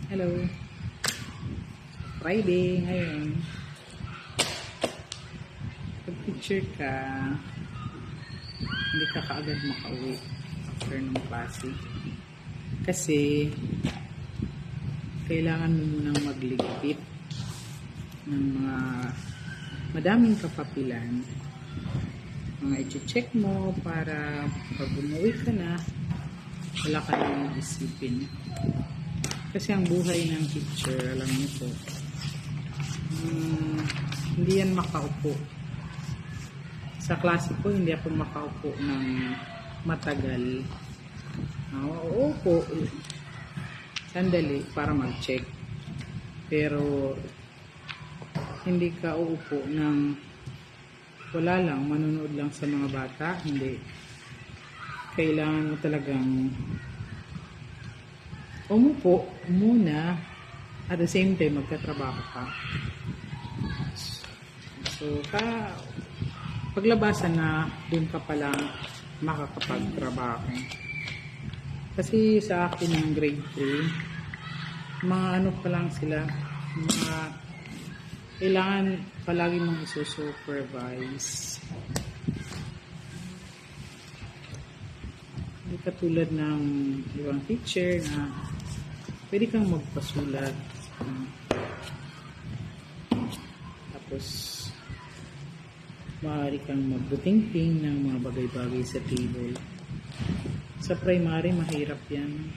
Hello. Friday ngayon. Pag picture ka, hindi ka kaagad makauwi after ng klase. Kasi, kailangan mo munang magligpit ng mga madaming kapapilan. Mga i-check mo para pag umuwi ka na, wala ka nang isipin. Kasi ang buhay ng teacher, alam niyo po, hindi yan makaupo. Sa klase po, hindi ako makaupo ng matagal. Uupo sandali para mag-check. Pero, hindi ka uupo ng wala lang, manonood lang sa mga bata. Hindi. Kailangan mo talagang umupo muna at the same time magtatrabaho ka. So, paglabasan na dun ka palang makakapagtrabaho. Kasi sa akin ng grade 3, mga ano pa lang sila, mga kailangan palagi mong isusupervise. Hindi katulad ng ibang teacher na pwede kang magpasulat. Tapos, maaari kang magbutingting ng mga bagay-bagay sa table. Sa primary, mahirap yan.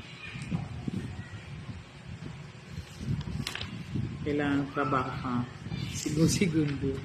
Kailangan trabaho ka. Segundo.